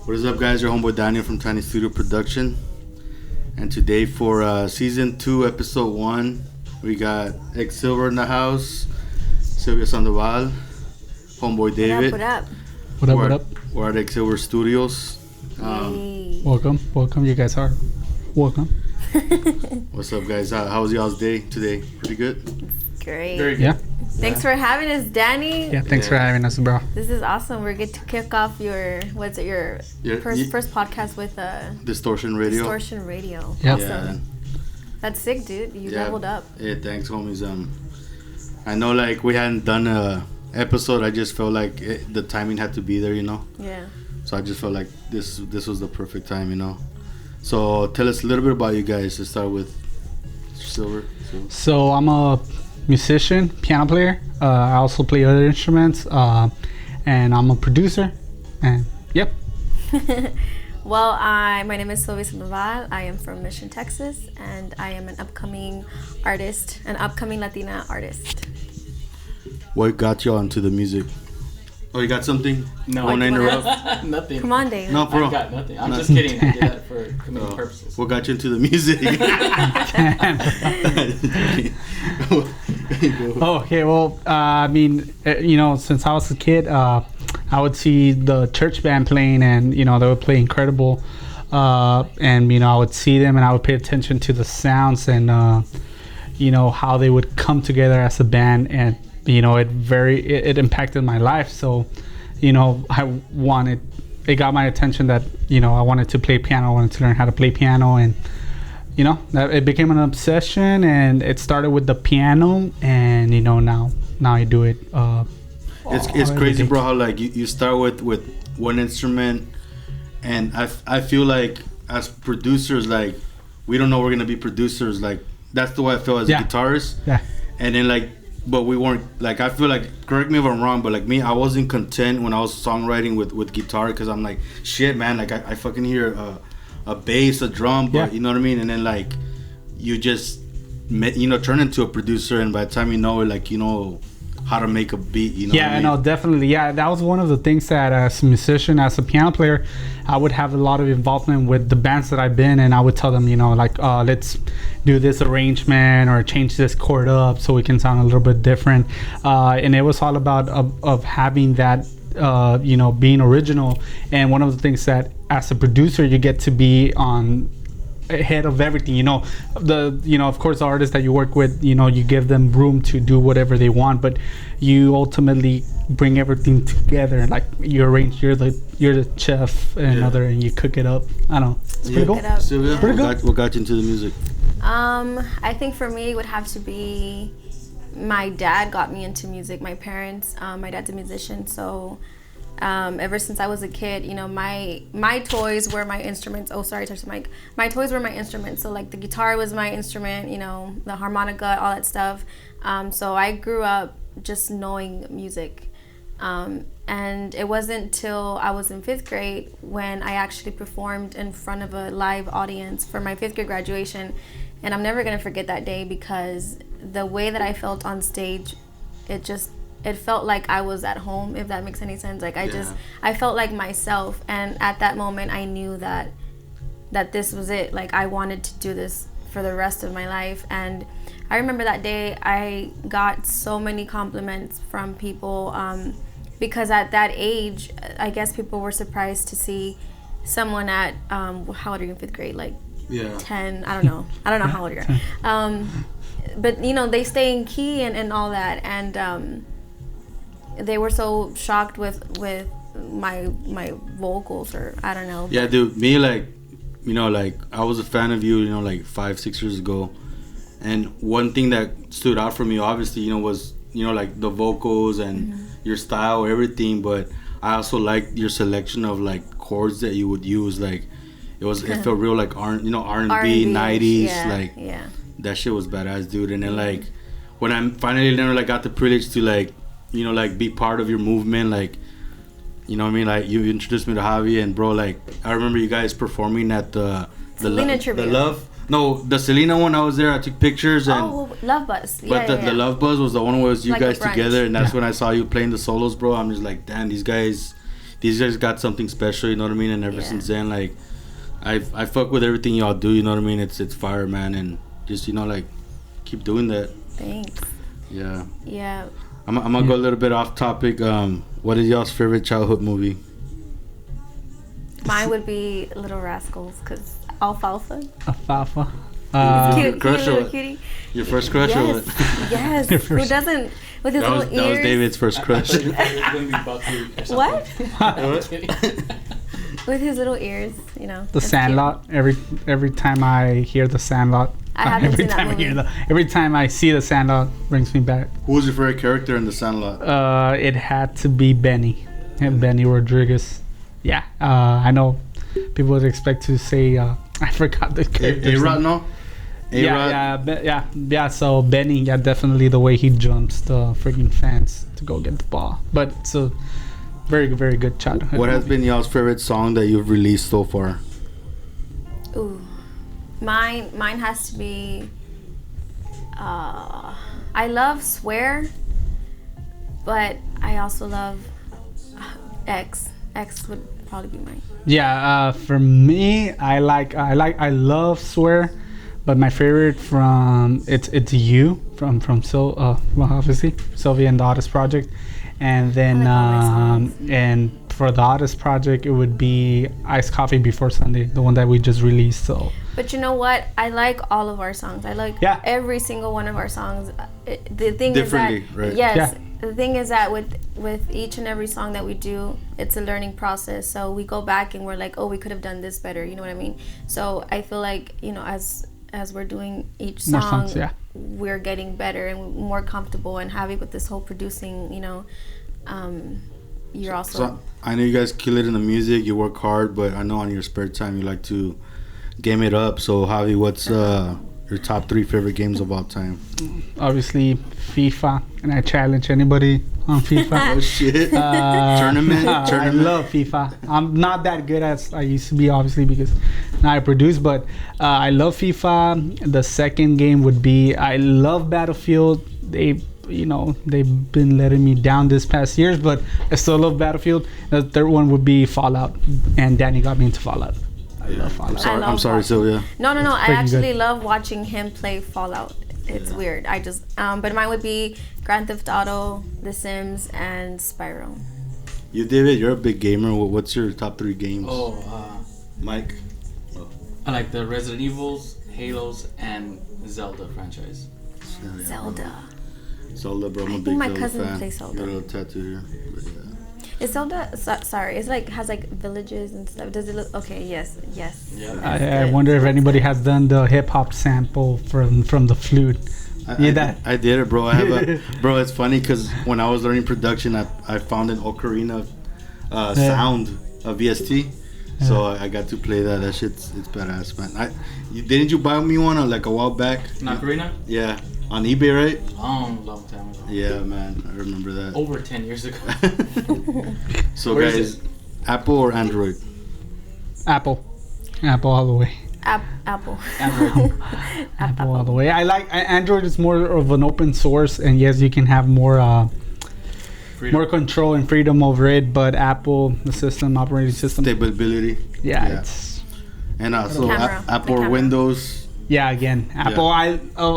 What is up, guys? Your homeboy Daniel from Tiny Studio Production. And today for Season 2, Episode 1, we got Xsylver in the house, Sylvias Support, homeboy David. What up? What up? We're at Xsylver Studios. Welcome. You guys are welcome. What's up, guys? How was y'all's day today? Pretty good? Great. Very good. Yeah. Thanks for having us, Danny. Yeah, thanks for having us, bro. This is awesome. We're good to kick off your first podcast with Distortion Radio. Distortion Radio. Yep. Awesome. Yeah. That's sick, dude. You leveled up. Yeah, thanks, homies. I know, like, we hadn't done a episode. I just felt like the timing had to be there, you know? Yeah. So I just felt like this was the perfect time, you know? So tell us a little bit about you guys. Let's start with Xsylver. So I'm a musician, piano player. I also play other instruments, and I'm a producer. And yep. Well, my name is Sylvias Mom. I am from Mission, Texas, and I am an upcoming Latina artist. What got you onto the music? Oh, you got something? No. Want to interrupt? Nothing. Come on, Dave. No, bro. I got nothing. I'm just kidding. I did that for comedic purposes. What got you into the music? Okay, well, I mean, since I was a kid, I would see the church band playing, and they would play incredible. And I would see them, and I would pay attention to the sounds and how they would come together as a band, and it impacted my life. So it got my attention that I wanted to play piano. I wanted to learn how to play piano, and that it became an obsession, and it started with the piano, and now I do it. It's crazy, bro, how like you start with one instrument, and I feel like as producers, like we don't know we're gonna be producers. Like that's the way I feel as a guitarist. Yeah. And then but we weren't, like, I feel like, correct me if I'm wrong, but like me, I wasn't content when I was songwriting with guitar, because I'm like, shit, man, like I fucking hear a bass, a drum, but you know what I mean? And then like you just turn into a producer, and by the time how to make a beat, I know, definitely. Yeah, that was one of the things that as a musician, as a piano player, I would have a lot of involvement with the bands that I've been, and I would tell them, let's do this arrangement or change this chord up so we can sound a little bit different. And it was all about of having that, being original. And one of the things that as a producer, you get to be on ahead of everything. Of course, the artists that you work with, you give them room to do whatever they want, but you ultimately bring everything together. Like you arrange, you're the chef and you cook it up. I don't know, it's pretty cool. Sylvia, what got you into the music? I think for me it would have to be my dad got me into music. My parents, my dad's a musician, so ever since I was a kid, my toys were my instruments. Oh, sorry, touch the mic. My toys were my instruments. So like the guitar was my instrument, the harmonica, all that stuff. So I grew up just knowing music. And it wasn't till I was in 5th grade when I actually performed in front of a live audience for my 5th grade graduation. And I'm never gonna forget that day, because the way that I felt on stage, it felt like I was at home, if that makes any sense. Like I felt like myself, and at that moment I knew that this was it. Like I wanted to do this for the rest of my life. And I remember that day I got so many compliments from people, because at that age, I guess people were surprised to see someone at how old are you in 5th grade? Like 10, I don't know how old you are. But they stay in key and all that, and they were so shocked with my vocals, or I don't know. Yeah, dude, me, like I was a fan of you, like 5-6 years ago, and one thing that stood out for me, obviously, was like the vocals and your style, everything, but I also liked your selection of like chords that you would use. Like it felt real like R&B 90s, that shit was badass, dude. And then like when I finally got the privilege to like be part of your movement, like like you introduced me to Javi, and bro, like I remember you guys performing at the Selena one. I was there, I took pictures, and Love Buzz. But the Love Buzz was the one where was you guys together, and that's when I saw you playing the solos, bro. I'm just like, damn, these guys these guys got something special, you know what I mean? And ever since then, like, I fuck with everything y'all do, you know what I mean? It's fire, man, and just, you know, like, keep doing that. Thanks. Yeah. Yeah. I'm gonna go a little bit off topic. What is y'all's favorite childhood movie? Mine would be Little Rascals, because Alfalfa. Alfalfa. Cute, Crush little or cutie. your first crush or what? Yes. Who doesn't? With his little ears. That was David's first crush. What? With his little ears, you know. The Sandlot. Cute. Every time I hear the Sandlot, I haven't seen that movie. Every time I see the Sandlot, brings me back. Who was your favorite character in the Sandlot? It had to be Benny, and Benny Rodriguez. Yeah, I know people would expect to say I forgot the character. A-Rod, no? Yeah. So Benny, yeah, definitely the way he jumps the freaking fence to go get the ball. But it's a very, very good childhood. What has been y'all's favorite song that you've released so far? Ooh, mine has to be. I love Swear, but I also love X. X would probably be mine. Yeah, for me, I love Swear, but my favorite from it's You from obviously Sylvia and the Artist Project, and then and for the Artist Project it would be Iced Coffee Before Sunday, the one that we just released. So. But you know what? I like all of our songs. I like every single one of our songs. The thing is that right? Yes. Yeah. The thing is that with each and every song that we do, it's a learning process. So we go back and we're like, oh, we could have done this better. You know what I mean? So I feel like, you know, as we're doing each song, we're getting better and more comfortable and happy with this whole producing. You know, you're also. So I know you guys kill it in the music. You work hard, but I know on your spare time you like to game it up. So Javi, what's your top 3 favorite games of all time? Obviously FIFA, and I challenge anybody on FIFA. Oh shit! Tournament. I love FIFA. I'm not that good as I used to be, obviously, because now I produce. But I love FIFA. The second game would be I love Battlefield. They've been letting me down this past years, but I still love Battlefield. The third one would be Fallout, and Danny got me into Fallout. I love Fallout. I'm sorry, Sylvia. No. I actually love watching him play Fallout. It's weird. I just, but mine would be Grand Theft Auto, The Sims, and Spyro. You, David, you're a big gamer. What's your top 3 games? Mike? I like the Resident Evils, Halos, and Zelda franchise. Zelda, bro. I'm a big think my Zelda cousin fan. plays Zelda. Got a little tattoo here. But yeah. Is Zelda, sorry, it's like, has like villages and stuff. Does it look, okay, yes. I wonder if anybody has done the hip hop sample from the flute. I did it, bro. I have bro, it's funny because when I was learning production, I found an ocarina sound of VST. So I got to play that. That shit's badass, man. Didn't you buy me one like a while back? An ocarina? Yeah. On eBay, right? Long time ago. Yeah, man. I remember that. Over 10 years ago. So guys, Apple or Android? Apple all the way. Apple. Apple all the way. I like Android is more of an open source, and yes, you can have more control and freedom over it. But Apple, the system, operating system, stability. Yeah. It's and also Apple or Windows. Yeah, again, Apple.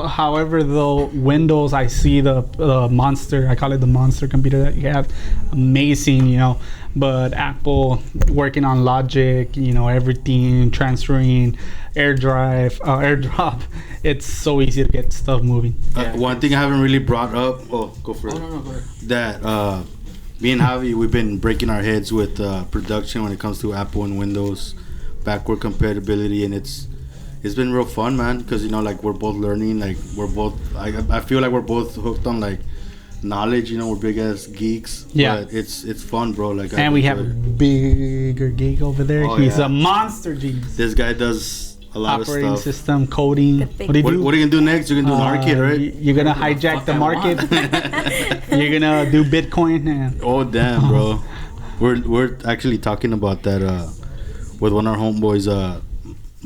However, though, Windows, I see the monster. I call it the monster computer that you have. Amazing, you know. But Apple working on Logic, you know, everything, transferring, AirDrop. It's so easy to get stuff moving. One thing I haven't really brought up. Oh, go for it. No, go ahead. That me and Javi, we've been breaking our heads with production when it comes to Apple and Windows, backward compatibility, and it's been real fun, man, because, you know, like, we're both learning, like, we're both, I feel like we're both hooked on, like, knowledge, you know, we're big ass geeks. Yeah. But it's fun, bro. Like, and we have a bigger geek over there. He's a monster genius. This guy does a lot of stuff. Operating system, coding. What do you do? What are you gonna do next? You're gonna do market, right? You're gonna hijack the market. You're gonna do Bitcoin. Oh, damn, bro. We're actually talking about that with one of our homeboys,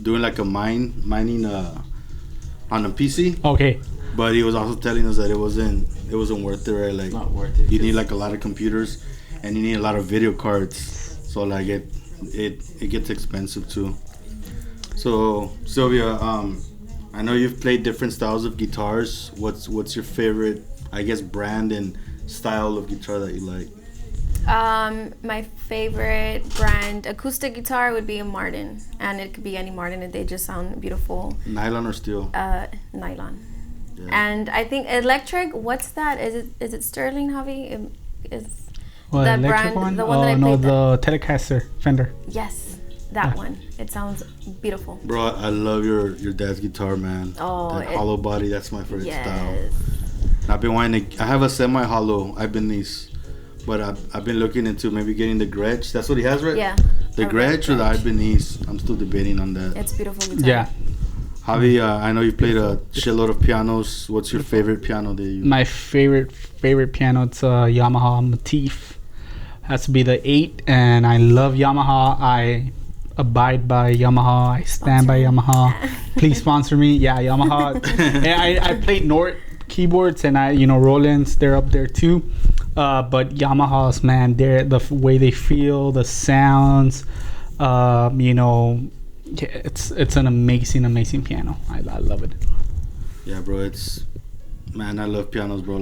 doing like a mining on a PC. Okay. But he was also telling us that it wasn't worth it, right? Like, not worth it. You need like a lot of computers, and you need a lot of video cards. So like it gets expensive too. So Sylvia, I know you've played different styles of guitars. What's your favorite, I guess, brand and style of guitar that you like? My favorite brand acoustic guitar would be a Martin, and it could be any Martin, and they just sound beautiful. Nylon or steel? Nylon. Yeah. And I think electric. What's that? Is it Sterling, Javi? Is What, that electric brand one? the one that I no, played? the Telecaster Fender. Yes, that one. It sounds beautiful. Bro, I love your dad's guitar, man. Oh, that hollow body, that's my favorite style. Yes. I've been wanting to, I have a semi-hollow Ibanez, but I've been looking into maybe getting the Gretsch. That's what he has, right? Yeah. The Gretsch or the Ibanez. I'm still debating on that. It's beautiful guitar. Yeah. Javi, I know you played a shitload of pianos. What's your favorite piano that you? My favorite piano, it's a Yamaha Motif. Has to be the 8, and I love Yamaha. I abide by Yamaha. I stand by Yamaha. Please sponsor me. Yeah, Yamaha. And I played Nord keyboards, and Roland's, they're up there too. But Yamahas, man, the way they feel, the sounds, it's an amazing piano. I love it. Yeah, bro, man, I love pianos, bro.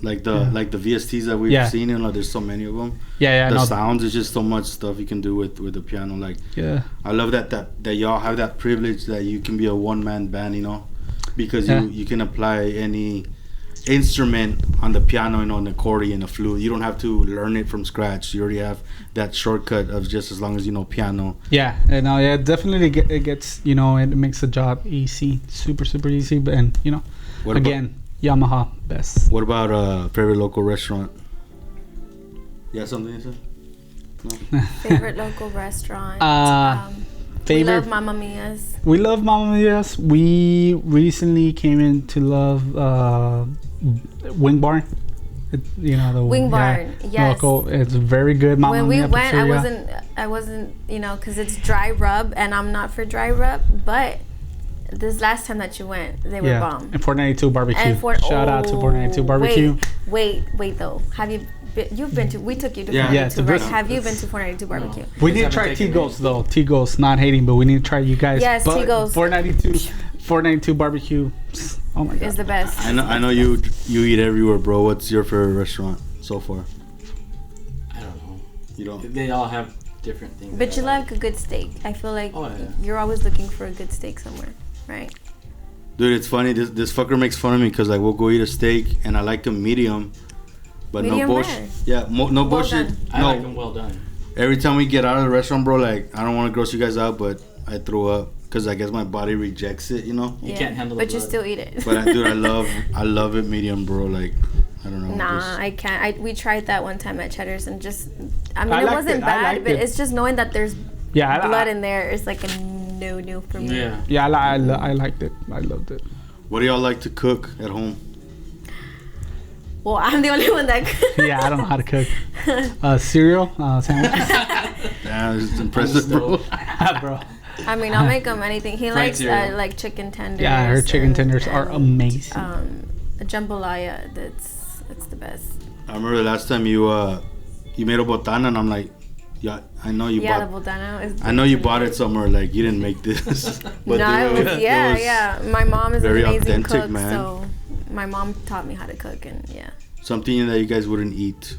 Like the VSTs that we've seen, there's so many of them. The sounds is just so much stuff you can do with the piano. Like, I love that y'all have that privilege that you can be a one-man band, because you can apply any instrument on the piano, an accordion, a flute. You don't have to learn it from scratch. You already have that shortcut of just as long as you know piano. Yeah, and definitely it gets, it makes the job easy, super easy. But Yamaha best. What about favorite local restaurant? You have something to say? No? Favorite local restaurant. We love Mamma Mia's. We love Mamma Mia's. We recently came in to love Wing Barn. The Wing Barn, yes. Local. It's very good. Mamma when we Mia went, pizzeria. I wasn't, because it's dry rub, and I'm not for dry rub. But this last time that you went, they were bomb. And 492 barbecue. Shout out to 492 barbecue. Wait though. Have you? You've been to. We took you to 492, right? Have you been to 492 barbecue? No. We need to try Tigos though. Tigos, not hating, but we need to try you guys. Yes, Tigos. 492 barbecue. Oh my god, is the best. I know you eat everywhere, bro. What's your favorite restaurant so far? I don't know. You don't. They all have different things. But you like a good steak. I feel like you're always looking for a good steak somewhere, right? Dude, it's funny. This fucker makes fun of me because we'll go eat a steak and I like them medium. But medium no bullshit. Yeah, no bullshit. I like them well done. Every time we get out of the restaurant, bro, I don't want to gross you guys out, but I throw up because I guess my body rejects it, You can't handle it. But you still eat it. But dude, I love it medium, bro. I don't know. Nah, I can't. We tried that one time at Cheddar's and it wasn't bad, but it's just knowing that there's blood in there is like a no for me. Yeah, I liked it. I loved it. What do y'all like to cook at home? Well, I'm the only one that Yeah, I don't know how to cook. Cereal, sandwiches. Damn, it's impressive, bro. Bro. I mean, I'll make him anything. He likes like chicken tenders. Yeah, her chicken tenders are amazing. A jambalaya, it's the best. I remember the last time you made a botana, and I'm like, yeah, I know you bought. The botana is. I know you bought it somewhere. Like you didn't make this. But no, it was My mom is an amazing cook, man. so my mom taught me how to cook, and Something that you guys wouldn't eat.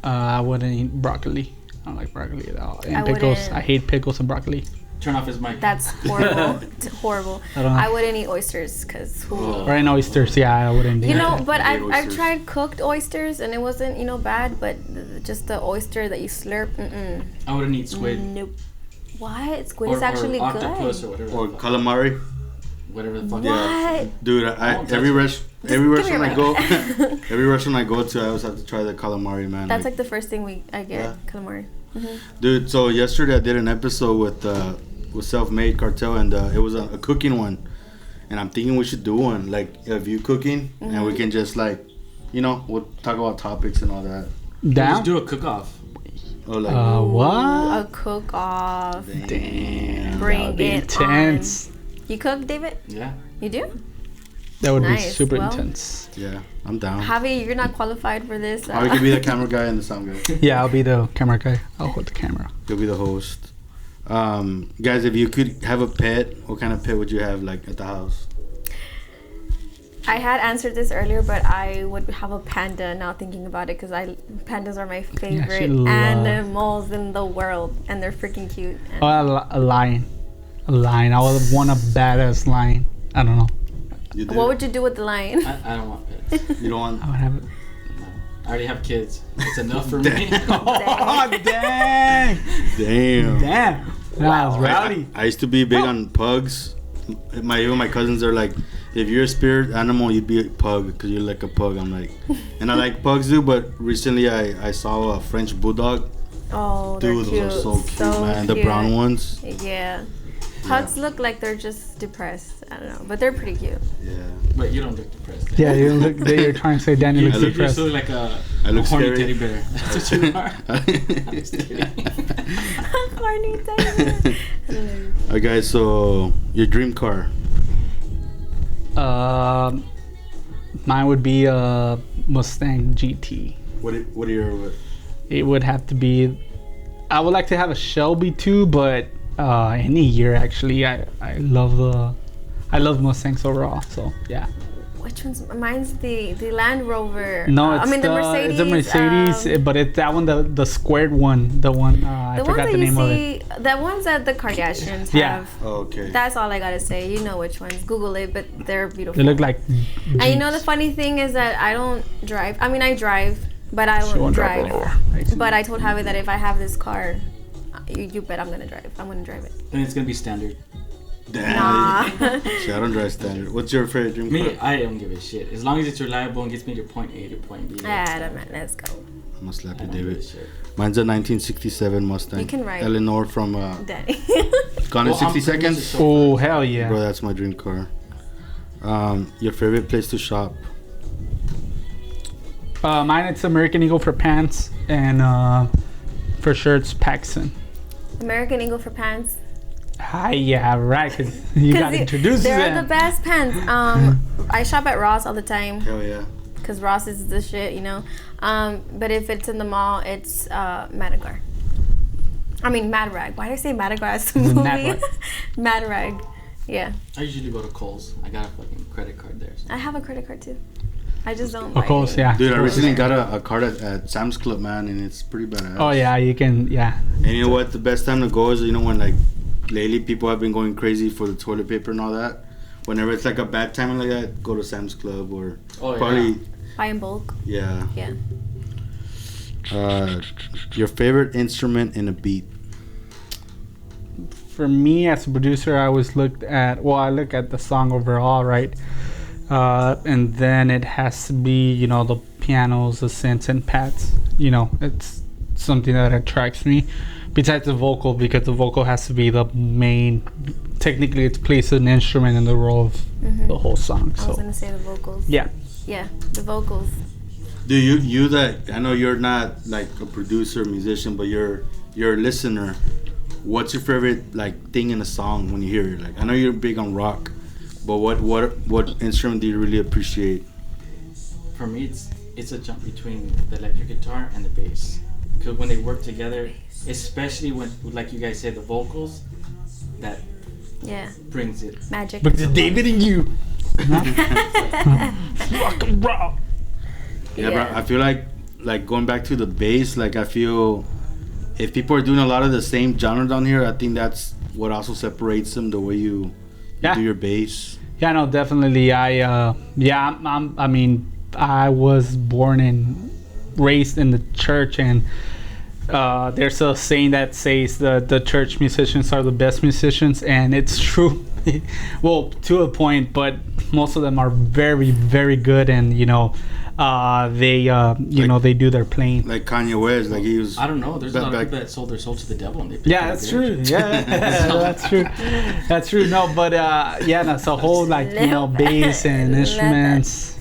I wouldn't eat broccoli. I don't like broccoli at all. And pickles. I hate pickles and broccoli. Turn off his mic. That's horrible. It's horrible. I wouldn't eat oysters because. Or in oysters, I wouldn't eat. But I've tried cooked oysters and it wasn't bad, but just the oyster that you slurp. I wouldn't eat squid. Nope. What? Squid is actually or good. Octopus or whatever. Or calamari. Whatever the fuck. What? Dude, every restaurant I go, every restaurant I go to, I always have to try the calamari, man. That's like the first thing I get, calamari. Mm-hmm. Dude, so yesterday I did an episode with Self-Made Cartel, and it was a cooking one, and I'm thinking we should do one like of you cooking, and we can just we'll talk about topics and all that. Let's do a cook-off. Oh, what? A cook-off. Damn. Bring it intense. on. You cook, David? Yeah. You do? That would be Nice. super Well, intense. Yeah, I'm down. Javi, you're not qualified for this. I could be the camera guy and the sound guy. Yeah, I'll be the camera guy. I'll hold the camera. You'll be the host. Guys, if you could have a pet, what kind of pet would you have, like, at the house? I had answered this earlier, but I would have a panda now thinking about it because pandas are my favorite animals in the world, and they're freaking cute. And A lion. A lion. I would want a badass lion. I don't know. You do? what would you do with the lion? I don't want pets. You don't want... I would have it. I already have kids. It's enough for me. Oh, dang. Damn. Damn. That was rowdy. I used to be big on pugs. Even my cousins are like, if you're a spirit animal, you'd be a pug because you're like a pug. I'm like, and I like pugs too. But recently, I saw a French bulldog. Oh, Dude, they're those cute. are so cute, man. The brown ones. Yeah. Pugs look like they're just depressed. I don't know, but they're pretty cute. Yeah. But you don't look depressed. Yeah, you look. You're trying to say Danny looks look- You depressed. just look like a I look horny scary. teddy bear. That's what you are. I'm just kidding. Horny teddy bear. Alright, guys. So your dream car. Mine would be a Mustang GT. What are your? It would have to be. I would like to have a Shelby too, but any year actually. I love Mustangs overall. So yeah. Which one's mine's the Land Rover? No, it's I mean the Mercedes. It's the Mercedes, but it's that one, the squared one, the one I the ones forgot that the you name of it. see, the ones that the Kardashians Yeah. have. Oh, okay. That's all I gotta say. You know which ones. Google it, but they're beautiful. They look like. And you know the funny thing is that I don't drive. I mean I drive, but I don't drive. But I told Javi that if I have this car, you bet I'm gonna drive. I'm gonna drive it. And it's gonna be standard. Damn. Nah. See, I don't drive standard. What's your favorite dream Me, car? I don't give a shit. As long as it's reliable and gets me to point A to point B. Let's go. I'm gonna slap I you, don't give a David. shit. Mine's a 1967 Mustang. You can ride. Eleanor from Danny. Gone in Well, 60 I'm Seconds. so Oh hell yeah! Bro, that's my dream car. Your favorite place to shop? Mine it's American Eagle for pants, and for shirts Paxson. American Eagle for pants. Hi, yeah, right. 'Cause you got introduced to They're them. the best pants. I shop at Ross all the time Hell yeah. because Ross is the shit, you know. But if it's in the mall, it's Madagar. I mean Mad Rag. Why did I say Madagar? It's the movie. Mad Rag. Mad Rag. Yeah, I usually go to Kohl's. I got a fucking credit card there. So. I have a credit card too. I just don't. Of buy course, any. yeah. Dude, I Of course. recently got a card at Sam's Club, man, and it's pretty badass. Oh yeah, you can. Yeah. And you know what? The best time to go is, you know, when, like, lately people have been going crazy for the toilet paper and all that. Whenever it's like a bad time like that, go to Sam's Club or Oh, probably, Buy in bulk. yeah. Yeah. Your favorite instrument in a beat? For me as a producer, I always looked at. Well, I look at the song overall, right? And then it has to be, you know, the pianos, the synths, and pads. You know, it's something that attracts me. Besides the vocal, because the vocal has to be the main. Technically, it plays an instrument in the role of the whole song. I was So gonna say the vocals. yeah, Yeah, the vocals. Do you that, I know you're not like a producer, musician, but you're a listener. What's your favorite like thing in a song when you hear it? Like, I know you're big on rock, but what instrument do you really appreciate? For me, it's a jump between the electric guitar and the bass. Because when they work together, especially when, like you guys said, the vocals, that Yeah, brings it. magic. but it's David and you. Rock and roll. Yeah, bro. I feel like going back to the bass. Like, I feel if people are doing a lot of the same genre down here, I think that's what also separates them. The way you Yeah. do your bass. Yeah, no, definitely. I mean, I was born and raised in the church, and there's a saying that says the church musicians are the best musicians, and it's true. Well, to a point, but most of them are very, very good, and you know, they do their playing. Like Kanye West, like he was. I don't know. There's a Back- lot of back- people that sold their soul to the devil and they picked Yeah, up that's their true. church. Yeah, that's true. That's true. No, but yeah, that's a whole like bass and instruments.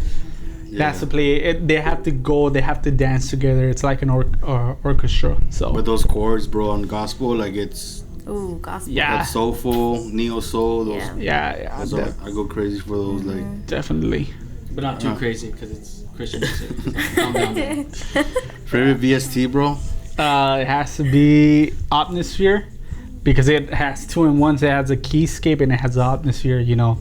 They have to play it. They have to go. They have to dance together. It's like an orchestra. So But those chords, bro, on gospel, like it's Ooh, gospel. Yeah. Like soulful, neo soul. Those, Yeah. those are, I go crazy for those. Like Definitely. But not too crazy because it's Christian music. So calm down. favorite VST, bro. It has to be Atmosphere because it has 2-in-1s. It has a keyscape and it has the Atmosphere, you know,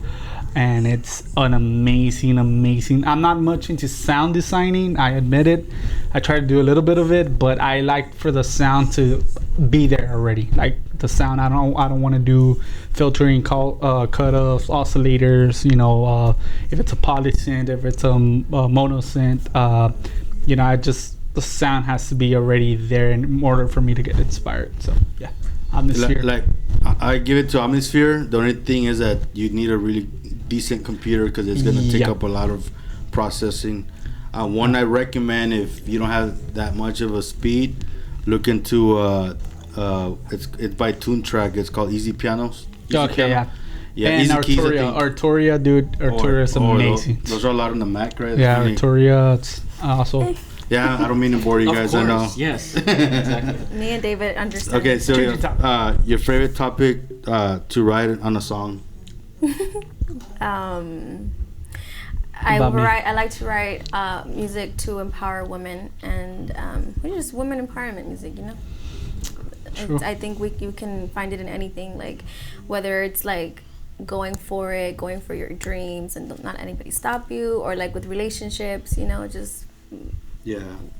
and it's an amazing. I'm not much into sound designing, I admit it. I try to do a little bit of it, but I like for the sound to be there already. Like the sound, I don't want to do filtering, cutoffs, oscillators. You know, if it's a polysynth, if it's a monosynth, you know, the sound has to be already there in order for me to get inspired. So yeah, Atmosphere. Like I give it to Atmosphere. The only thing is that you need a really decent computer because it's gonna take up a lot of processing. One I recommend if you don't have that much of a speed, look into it's by Tune Track. It's called Easy Pianos. Yeah. And Easy Keys, Arturia, dude. Arturia is amazing. Those are a lot on the Mac, right? Yeah, Arturia. It's also. Yeah, I don't mean to bore you guys. I know. Yes. Exactly. Me and David understand. Okay, so your favorite topic to write on a song? I like to write music to empower women and just women empowerment music, you know. I think you can find it in anything, like whether it's like going for your dreams and don't let anybody stop you, or like with relationships, you know, just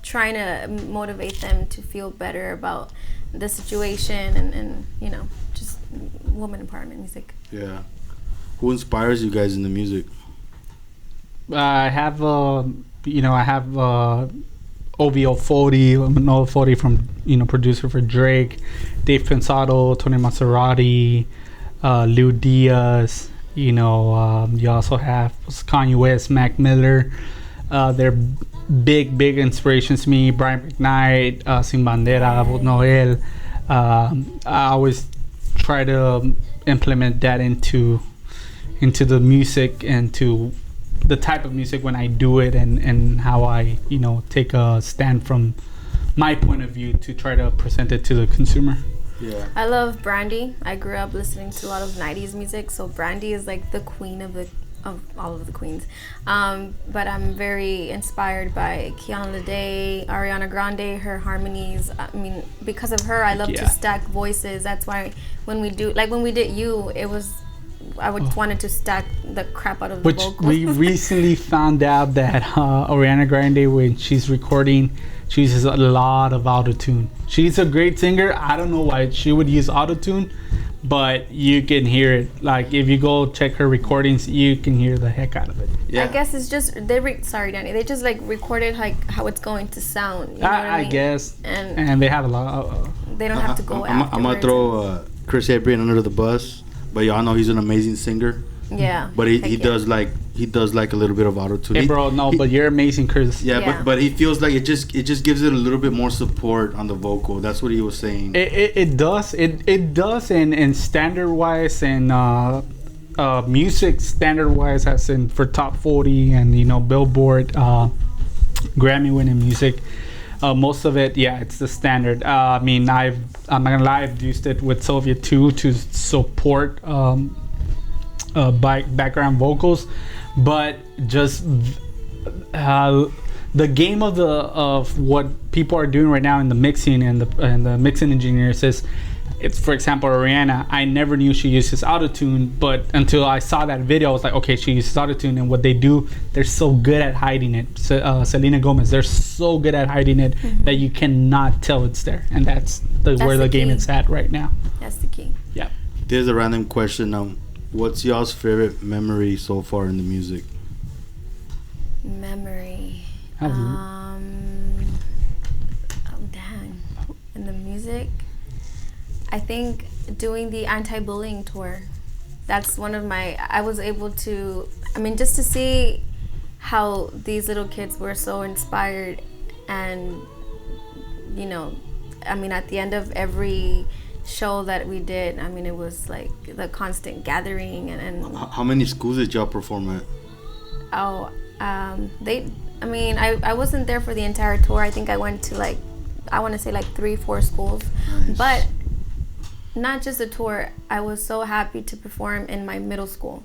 trying to motivate them to feel better about the situation and you know, just woman empowerment music. Yeah. Who inspires you guys in the music? I have OVO 40, Manolo 40 from, you know, producer for Drake, Dave Pensado, Tony Maserati, Lou Diaz, you know, you also have Kanye West, Mac Miller. They're big inspirations to me. Brian McKnight, Sin Bandera, Noel. I always try to implement that into the music and to the type of music when I do it, and how I, you know, take a stand from my point of view to try to present it to the consumer. Yeah. I love Brandy. I grew up listening to a lot of 90s music, so Brandy is like the queen of all of the queens. But I'm very inspired by Kiana Lede, Ariana Grande, her harmonies. I mean, because of her, I love to stack voices. That's why when we did You, it was, I wanted to stack the crap out of the vocals. We recently found out that Ariana Grande, when she's recording, she uses a lot of Autotune. She's a great singer. I don't know why she would use Autotune, but you can hear it. Like if you go check her recordings, you can hear the heck out of it. Yeah. I guess it's just sorry, Danny. They just like recorded like how it's going to sound. You know I mean? Guess. And they have a lot. They don't have to go. I'm gonna throw Chris Abrian under the bus, but y'all know he's an amazing singer. Yeah. But he does like a little bit of auto-tune. Hey bro, but you're amazing, Chris. Yeah. But he feels like it just gives it a little bit more support on the vocal. That's what he was saying. It does. It does, and standard wise and music standard wise, as in for top 40 and, you know, Billboard, Grammy winning music. Most of it, it's the standard. I mean, I'm not gonna lie, I've used it with Sylvia too to support background vocals, but just the game of what people are doing right now in the mixing and the mixing engineers is, it's, for example, Rihanna. I never knew she uses Autotune, but until I saw that video, I was like, okay, she uses Autotune, and what they do, they're so good at hiding it. Selena Gomez, they're so good at hiding it that you cannot tell it's there, and that's where the game is at right now. That's the key. Yeah. There's a random question. What's y'all's favorite memory so far in the music? Memory. Dang. In the music, I think doing the anti-bullying tour. That's one of my. I was able to. I mean, just to see how these little kids were so inspired, and you know, I mean, at the end of every show that we did, I mean, it was like the constant gathering and How many schools did y'all perform at? I wasn't there for the entire tour. I think I went to I want to say 3-4 schools. Nice. But not just a tour, I was so happy to perform in my middle school,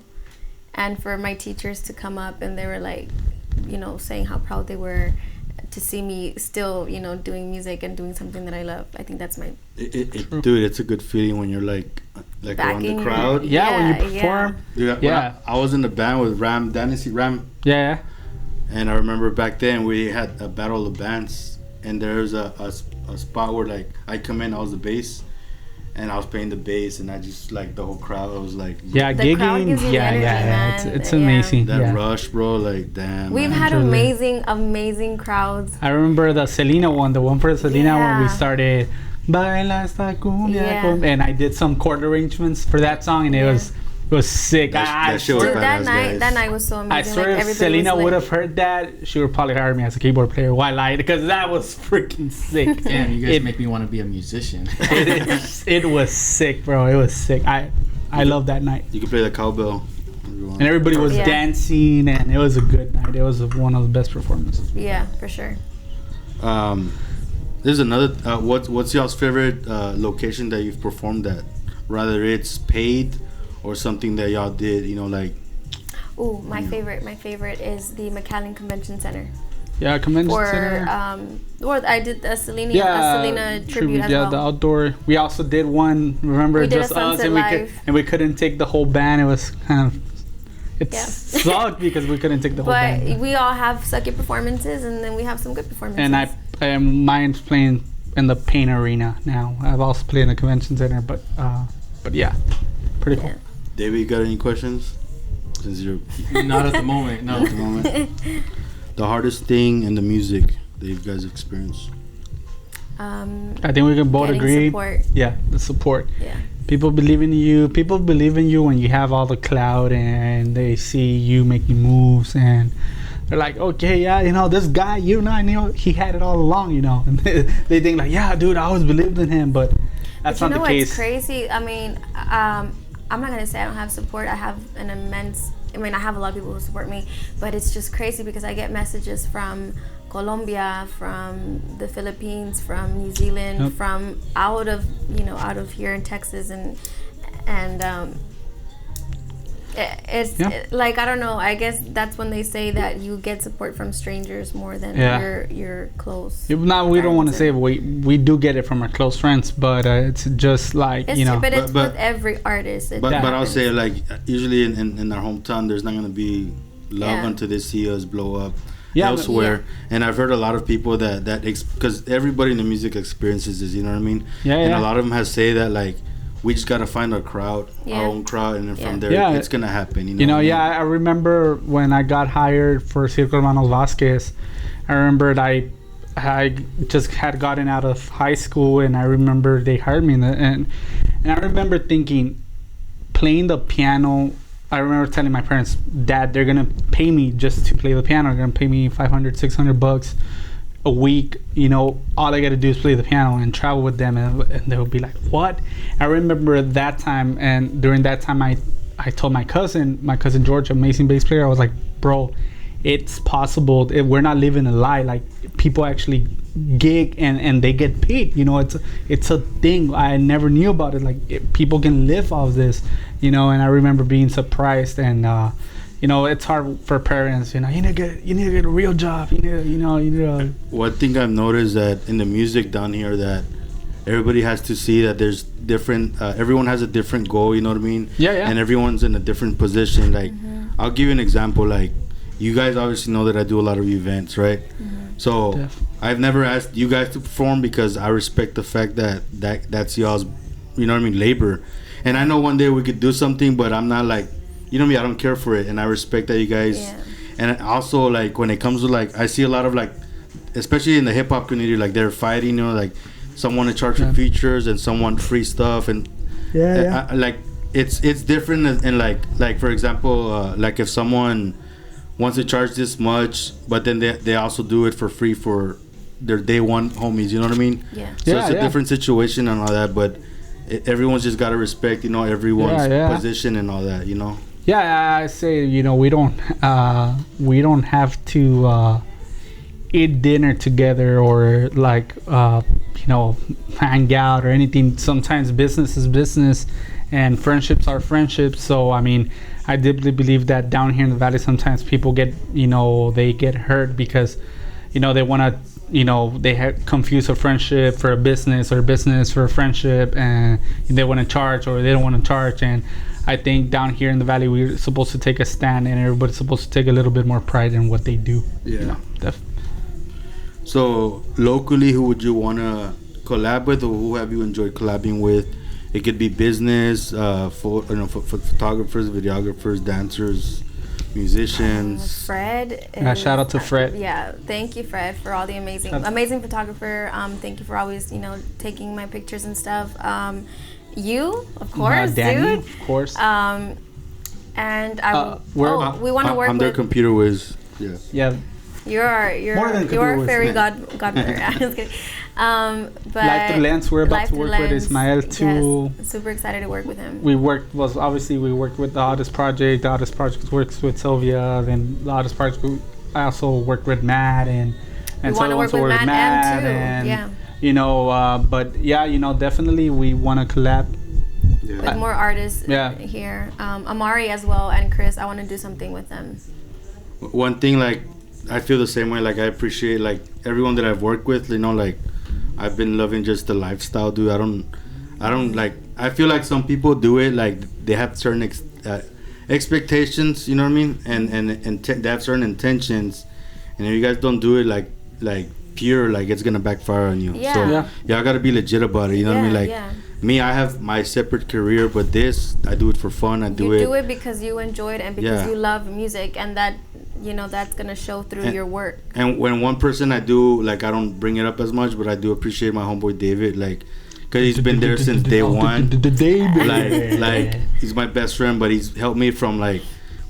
and for my teachers to come up and they were like, you know, saying how proud they were to see me still, you know, doing music and doing something that I love. I think that's my dude, it's a good feeling when you're like around the crowd. When you perform. Dude, I was in the band with Ram Dynasty Ram. Yeah. And I remember back then we had a battle of bands, and there's a spot where like I come in, I was the bass, and I was playing the bass, and I just like the whole crowd. I was like, gigging. It's amazing. That rush, bro, like damn. We've had amazing crowds. I remember the Selena one, the one for Selena when we started. Baila esta cumbia, and I did some chord arrangements for that song, and it was sick. That shit was badass, that night was so amazing. I swear, if Selena would have heard that, she would probably hire me as a keyboard player. Why lie? Because that was freaking sick. Damn, you guys make me want to be a musician. It was sick, bro. It was sick. I love that night. You could play the cowbell. And everybody was dancing, and it was a good night. It was one of the best performances. Yeah, for sure. There's another. What's y'all's favorite location that you've performed at? Rather it's paid or something that y'all did, you know, like. Ooh, my favorite is the McAllen Convention Center. Yeah, Convention Center. Or I did a Selena tribute as well. Yeah, the outdoor. We also did one. Remember, we just us, and we couldn't take the whole band. It was kind of. Sucked because we couldn't take the whole band. But we all have sucky performances, and then we have some good performances. And mine's playing in the Paint Arena now. I've also played in the Convention Center, but yeah, pretty cool. David, you got any questions? Since you're not at the moment. No, at the moment. The hardest thing in the music that you guys experienced. I think we can both agree. Support. Yeah, the support. Yeah. People believe in you. People believe in you when you have all the clout and they see you making moves, and they're like, okay, yeah, you know, this guy, you know, he had it all along, you know. And they think like, yeah, dude, I always believed in him, but that's not the case. What's crazy? I mean, I'm not gonna say I don't have support. I have I have a lot of people who support me, but it's just crazy because I get messages from Colombia, from the Philippines, from New Zealand, from out of here in Texas, and it's like, I don't know, I guess that's when they say that you get support from strangers more than your close. Now we don't want to say we do get it from our close friends, but it's just like, you know. But it's with every artist. But I'll say, like, usually in our hometown, there's not gonna be love until they see us blow up elsewhere. And I've heard a lot of people that because everybody in the music experiences this, you know what I mean? And a lot of them have say that, like, we just gotta find our crowd, our own crowd, and then from there it's gonna happen. You know I remember when I got hired for Circo Hermanos Vasquez. I remembered I just had gotten out of high school, and I remember they hired me, and I remember thinking, playing the piano. I remember telling my parents, Dad, they're gonna pay me just to play the piano. They're gonna pay me $500-$600 a week, you know, all I gotta do is play the piano and travel with them, and they would be like, what? I remember that time, and during that time I told my cousin George, amazing bass player, I was like, bro, it's possible. We're not living a lie. Like, people actually gig and they get paid, you know. It's a thing. I never knew about it. Like, people can live off this, you know. And I remember being surprised, and you know, it's hard for parents. You know, you need to get a real job. You need. One thing I've noticed that in the music down here, that everybody has to see that there's different. Everyone has a different goal. You know what I mean? Yeah. And everyone's in a different position. Like, I'll give you an example. Like, you guys obviously know that I do a lot of events, right? So I've never asked you guys to perform because I respect the fact that's y'all's, you know what I mean, labor. And I know one day we could do something, but I'm not like, you know me, I don't care for it, and I respect that you guys. And also, like, when it comes to, like, I see a lot of, like, especially in the hip hop community, like, they're fighting, you know, like, someone in charge of features and someone free stuff, and like, it's different. And like for example, like, if someone wants to charge this much, but then they also do it for free for their day one homies, you know what I mean? So it's a different situation and all that, but everyone's just got to respect, you know, everyone's position and all that, you know. I say, you know, we don't have to eat dinner together or like hang out or anything. Sometimes business is business and friendships are friendships. So I mean, I deeply believe that down here in the valley sometimes people get they get hurt because they want to they confuse a friendship for a business or a business for a friendship, and they want to charge or they don't want to charge. And I think down here in the valley we're supposed to take a stand, and everybody's supposed to take a little bit more pride in what they do. So locally, who would you want to collab with, or who have you enjoyed collabing with? It could be business, for photographers, videographers, dancers, musicians. Fred. Shout out to Fred. Yeah, thank you, Fred, for all the amazing photographer. Thank you for always taking my pictures and stuff. You, of course, Danny, dude. of course. And we want to work I'm their with. computer whiz. Yeah. You're a fairy godmother. I'm just kidding. But Life Through Lens, we're about to work with Ismael too. Yes, super excited to work with him. We worked with the Artist Project. The Artist Project works with Sylvia. Then the Artist Project, I also worked with Matt and we want to work with Matt too. And but definitely we want to collab with more artists here. Amari as well and Chris. I want to do something with them. One thing, like, I feel the same way. Like, I appreciate like everyone that I've worked with. Like, I've been loving just the lifestyle, dude. I don't like. I feel like some people do it like they have certain expectations. You know what I mean? And they have certain intentions. And if you guys don't do it like pure, like, it's gonna backfire on you. Yeah. So y'all gotta be legit about it. You know what I mean? Like me, I have my separate career, but this I do it for fun. I do it because you enjoy it and because you love music, and that that's gonna show through your work. And when one person I do, like, I don't bring it up as much, but I do appreciate my homeboy David, like, cause he's been there since day one. Like he's my best friend, but he's helped me from like.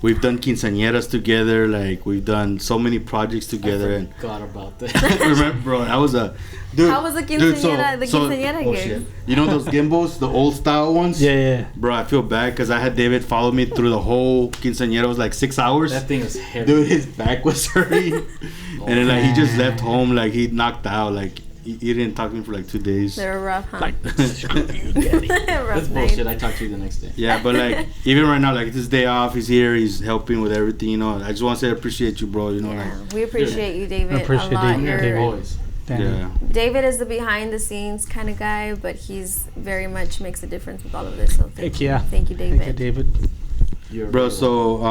We've done quinceañeras together, like we've done so many projects together. I forgot about that. Remember, bro, that was a dude. How was the quinceañera? Quinceañera gig? You know those gimbals, the old style ones? Yeah. Bro, I feel bad because I had David follow me through the whole quinceañera. It was like 6 hours. That thing was heavy. Dude, his back was hurting, and then like he just left home, like he knocked out, like. He didn't talk to me for like 2 days. They were rough, huh? Like, screw you, Daddy. That's bullshit. I talked to you the next day. Yeah, but like even right now, like this day off, he's here. He's helping with everything. I just want to say I appreciate you, bro. Like we appreciate you, David. Appreciate a lot. David. Always. Yeah. David is the behind the scenes kind of guy, but he's very much makes a difference with all of this. So thank you, David. Thank you, David. Bro, so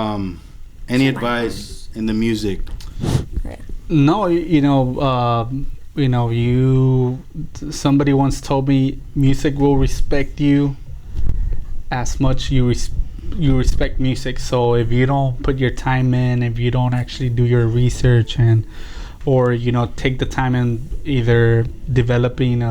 any advice in the music? No, somebody once told me music will respect you as much you respect music. So if you don't put your time in, if you don't actually do your research or take the time in either developing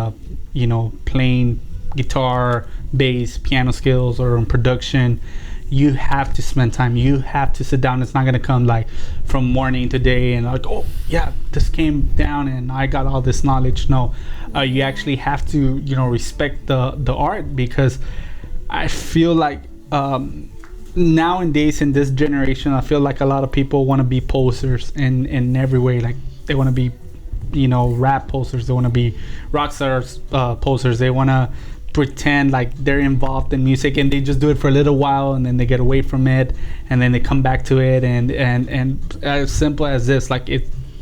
playing guitar, bass, piano skills, or in production, you have to spend time. You have to sit down. It's not going to come like from morning to day and like, oh yeah, this came down and I got all this knowledge. No, you actually have to respect the art, because I feel like nowadays in this generation, I feel like a lot of people want to be posers in every way. Like they want to be rap posers, they want to be rock stars posers, they want to pretend like they're involved in music, and they just do it for a little while and then they get away from it and then they come back to it, and as simple as this, like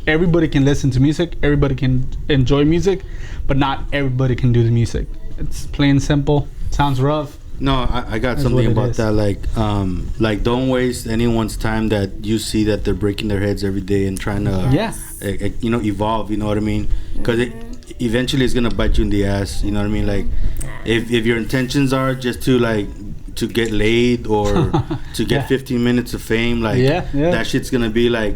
everybody can listen to music, everybody can enjoy music, but not everybody can do the music. It's plain simple. Sounds rough. No, I got something about that. Like don't waste anyone's time that you see that they're breaking their heads every day and trying to evolve. You know what I mean? Because eventually it's gonna bite you in the ass. You know what I mean? Like if your intentions are just to get laid or to get 15 minutes of fame, like that shit's gonna be like,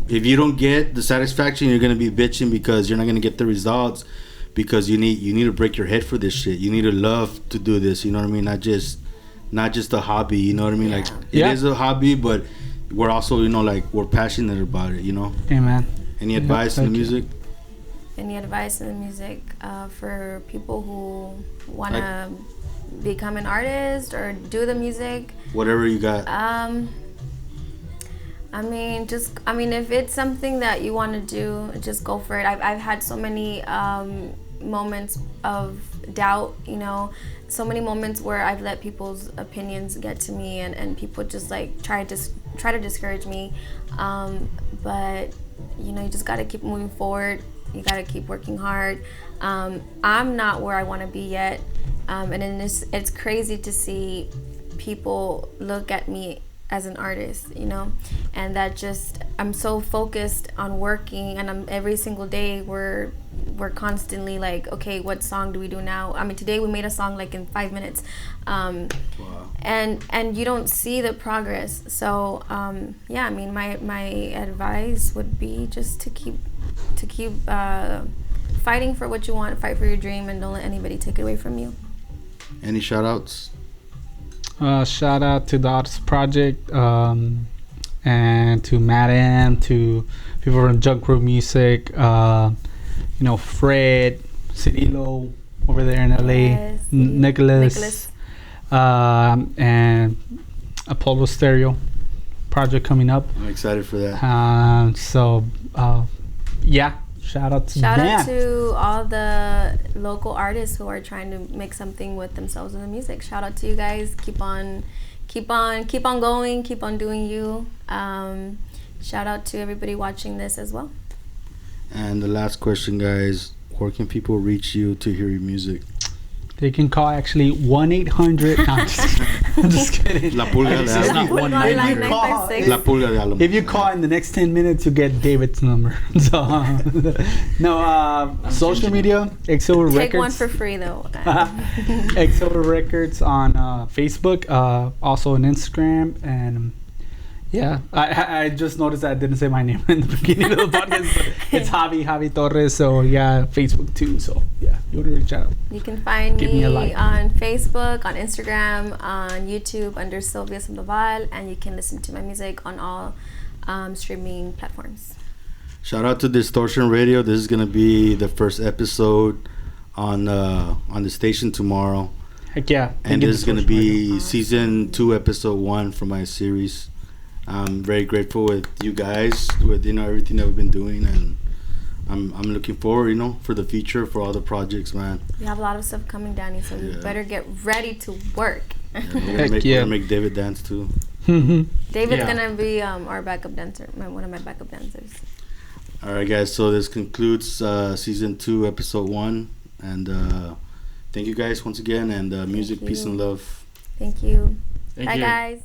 if you don't get the satisfaction, you're gonna be bitching because you're not gonna get the results. Because you need to break your head for this shit. You need to love to do this. You know what I mean? Not just a hobby. You know what I mean? Like it is a hobby, but we're also we're passionate about it. Amen. Any advice in the music? Any advice in the music for people who want to become an artist or do the music? Whatever you got. If it's something that you want to do, just go for it. I've had so many moments of doubt, you know, so many moments where I've let people's opinions get to me, and people just like try to discourage me. But you know, you just got to keep moving forward. You got to keep working hard. I'm not where I want to be yet, and then it's crazy to see people look at me as an artist, you know, and that just, I'm so focused on working, and every single day we're constantly like, okay, what song do we do now? I mean, today we made a song like in 5 minutes. Wow. And you don't see the progress. So yeah, I mean, my advice would be just to keep fighting for what you want, fight for your dream, and don't let anybody take it away from you. Any shout outs? Shout out to the Artist Project, and to Madam, to people from Junk Group Music, you know, Fred, Cirilo over there in LA, Yes, Nicholas, and Apollo Stereo project coming up. I'm excited for that. So yeah, shout out to Shout them. out to all the local artists who are trying to make something with themselves in the music. Shout out to you guys. Keep on going. Keep on doing you. Shout out to everybody watching this as well. And the last question, guys, where can people reach you to hear your music? They can call actually 1-800. No, I'm just kidding. La Pulga de It's Alum. not one Line If you 956. call- La Pulga de Alum. If you call in the next 10 minutes, you get David's number. So, no, social media, Xsylver Take Records. one for free though. Xsylver Records on Facebook, also on Instagram, and yeah, I just noticed that I didn't say my name in the beginning of the podcast. It's Javi Torres. So yeah, Facebook too. So yeah, you want to reach out. You can find Give me a me like. on Facebook, on Instagram, on YouTube under Sylvias Mom, and you can listen to my music on all streaming platforms. Shout out to Distortion Radio. This is gonna be the first episode on the station tomorrow, Heck yeah. and Thank you, this is gonna Distortion be season 2, episode 1 for my series. I'm very grateful with you guys, with everything that we've been doing, and I'm looking forward, for the future, for all the projects, man. We have a lot of stuff coming, Danny, so you Yeah. better get ready to work. Yeah, Heck we're yeah. gonna make David dance too. Radio. David's Yeah. gonna be our backup dancer, one of my backup dancers. All right, guys. So this concludes season 2, episode 1, and thank you guys once again. And music, you. peace, and love. Thank you. Thank Bye, you. guys.